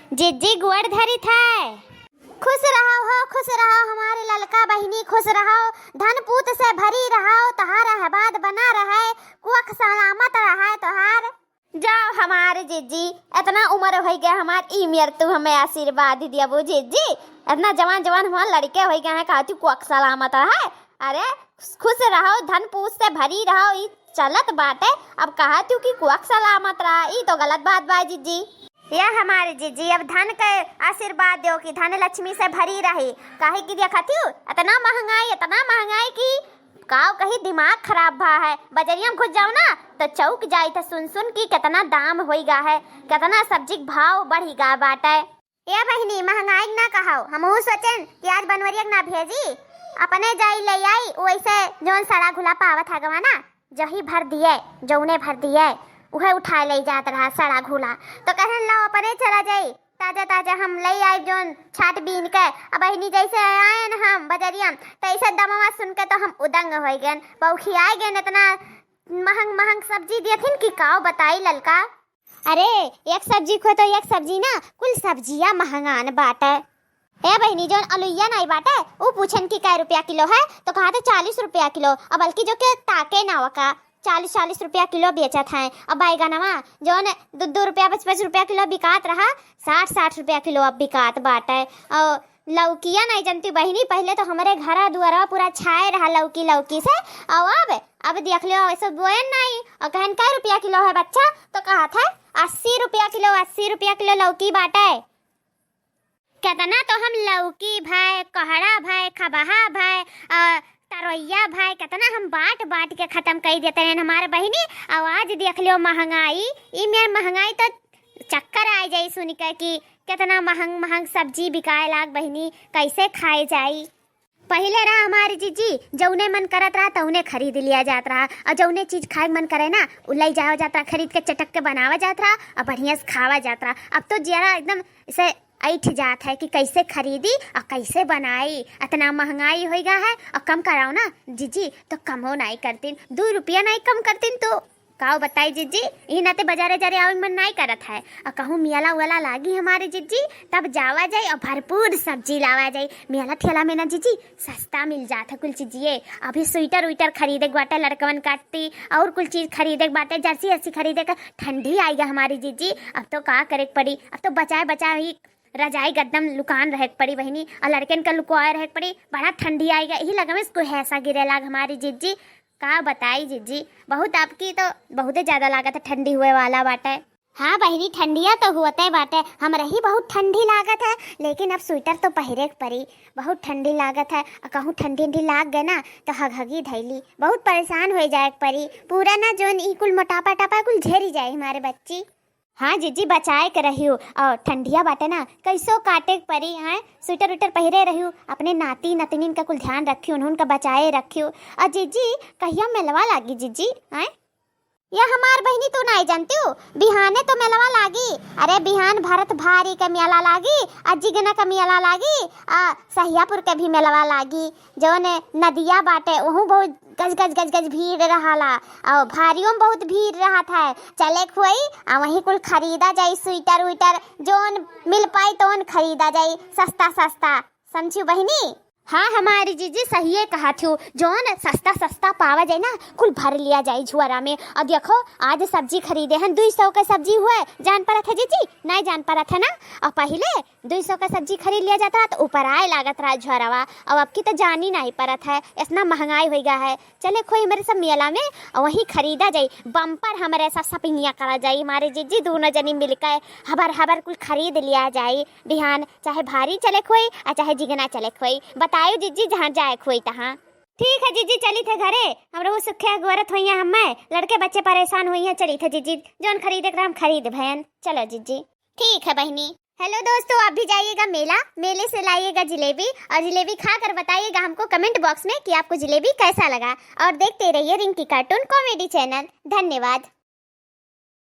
जिज्जी गुड़ धरी था। खुश रहो हमारे ललका बहिनी, खुश रहो, धन पूत से भरी रहो, तहार आबाद बना रहे, कुख सलामत रहे तोहार। जाओ हमारे जिज्जी, इतना उम्र हो गया हमार, ई मेर तू हमें आशीर्वाद दिया वो जिज्जी। इतना जवान जवान हमारे लड़के हो गए हैं, कहती कुख सलामत रहे। अरे खुश रहो, धन पूत से भरी रहो, ई चलत बाटे। अब कहा तू कि कुख सलामत रहा, ई तो गलत बात बा जिज्जी। यह हमारे जिज्जी अब धन के आशीर्वाद दो कि धन लक्ष्मी से भरी रही। काहे कि देखती हूँ इतना महंगाई की काव कहीं दिमाग खराब भा है। बजरिया में घुस जाओ ना तो चौक जाई था सुन की कितना दाम होइगा है, कितना सब्जी भाव बढ़ीगा बाटे। ये बहिनी महंगाई ना कहो, हमहू सोचन कि आज बनवरिया ना भेजी, अपने जाई ले आई वैसे जोन सड़ा घुला पावत है गवाना जही भर दिए, जौने भर दिए उहे उठा ले जात रहा सड़ा घुला। तो कहन लो अपने चला जाई ताजा ताजा हम ले आई जोन छाट बीन के। अब बहिनी जैसे आए न हम बजरिया तैसे दमवा सुन के तो हम उदंग हो गए, बौखी आए गए। इतना महंग सब्जी दियथिन कि काव बताई ललका। अरे एक सब्जी को तो एक सब्जी ना कुल सब्जियां महंगान बाटे। ए बहिनी जोन अलुइया नहीं बाटे वो पूछन कि कै रुपया किलो है, तो कहा था 40 रुपया किलो। अब बल्कि जो के ताके ना वका 40 रुपया किलो बेचत है। अब बैगनवा जोन 2 रुपया 5 रुपया किलो बिकात रहा, 60 रुपया किलो अब बिकात बाटे। और लौकिया नहीं जानती बहिनी, पहले तो हमारे घर दुआरा पूरा छाए रहा लौकी से। और अब देख लो ऐसा बोयन नहीं। और कहन कै रुपया किलो है बच्चा, तो कहा था 80 रुपया किलो लौकी बाटे। कितना तो हम लौकी भाई, कहड़ा भाई, खबहा भाई, तरोइया भाई कितना हम बाट के खत्म कर देते हैं हमारे बहिनी। आवाज देख लो महंगाई, ई में महंगाई तो चक्कर आ जाई सुन के कि कितना महंग सब्जी बिकाए लाग बहिनी, कैसे खाए जाई। पहले रहा हमारी जीजी जौने मन करत रहा तौने खरीद लिया जात रहा, और जौने चीज खाए मन करे ना उलाई जावा जात रहा, खरीद के चटक के बनावा जात रहा और बढ़िया से खावा जात रहा। अब तो जरा एकदम इसे ऐठ जात है कि कैसे खरीदी और कैसे बनाई। इतना महंगाई हो गया है। और कम कराओ ना जीजी तो कम हो नहीं करतीन, 2 रुपया नहीं कम करतीन तो काओ बताई जीजी। ई नाते बाजारे जारे आवे मन नहीं करत है। और कहूँ मेला वाला लागी हमारे जीजी तब जावा जाए और भरपूर सब्जी लावा जाए। मेला ठेला में ना जीजी सस्ता मिल जाता है कुल चीजिए। अभी स्वेटर खरीदे बाटे लड़कवन काटती, और कुल चीज खरीदे बाटे, जर्सी खरीदे का। ठंडी आएगा हमारी जीजी, अब तो का करे पड़ी, अब तो बचाए ही रजाई गद्दम लुकान रह पड़ी बहिनी, और लड़कन का लुकवाए रह पड़ी। बड़ा ठंडी आएगा, यही लगा में इसको ऐसा गिरे लाग हमारी जीजी। का बताई जीजी, बहुत आपकी तो बहुत ज्यादा लागत है ठंडी हुए वाला बाटे। हाँ बहिनी ठंडिया तो होते बाटे, हम रही बहुत ठंडी लागत है, लेकिन अब स्वेटर तो पहरे पड़ी, बहुत ठंडी लागत है। और कहूँ ठंडी लाग गए ना तो हगहगी धैली, बहुत परेशान हो जाए पड़ी। पूरा ना जोन ई कुल मोटापा टापा कुल झेरी जाए हमारे बच्ची। हाँ जीजी बचाए के रही हूँ, और ठंडिया बाटे ना कैसो काटे परी है, स्वेटर पहरे रही हूँ, अपने नाती नतनीन का कुल ध्यान रखी हूँ, उनका बचाए रखी हूँ। और जीजी कहिया मेलवा लागी जीजी हैं? या हमार बहनी तू नहीं जानती हूँ, बिहाने तो मेलवा लागी। अरे बिहान भरत भारी का मेला लागी, अजिगना का मेला लागी, सहियापुर के भी मेलवा लागी। जो ने नदिया बाटे वहाँ बहुत गज भीड़ रहाला, और भारियों में बहुत भीड़ रहा था। चले खोई वहीं कुल खरीदा जाई, स्वेटर जोन मिल पाई तो खरीदा जाई सस्ता, समझी बहिनी। हाँ हमारी जीजी सही है कहा थी, जोन सस्ता पावा जाए ना कुल भर लिया जाए झुआरा में। और देखो आज सब्जी खरीदे हैं 200 का सब्जी हुआ, जान पड़ा था जीजी नहीं जान पड़ा था ना। और पहले 200 का सब्जी खरीद लिया जाता है तो ऊपर आए लागत रहा झुआरावा, और अब की तो जान ही नहीं पड़ा है, इतना महंगाई हो गया है। चले खोई मेरे सब मेला में और वहीं खरीदा जाए, बम्पर हमारे साथ शॉपिंग करा जाए हमारे जीजी, दोनों जनी मिलकर हबर कुल खरीद लिया जाए बिहान, चाहे भारी चले खोई और चाहे जिगना चले खोई। बतायो जीजी जहाँ जाए खोई तहाँ। ठीक है जीजी चली थे घरे, हम रोज सुखे गुरत हुई है, हमें लड़के बच्चे परेशान हुई हैं, चली थे जीजी जोन खरीदे हम खरीद भैन। चलो जीजी ठीक है बहनी। हेलो दोस्तों, आप भी जाइएगा मेले से लाइएगा जिलेबी, और जिलेबी खाकर बताइएगा हमको कमेंट बॉक्स में कि आपको जिलेबी कैसा लगा। और देखते रहिए रिंकी कार्टून कॉमेडी चैनल। धन्यवाद।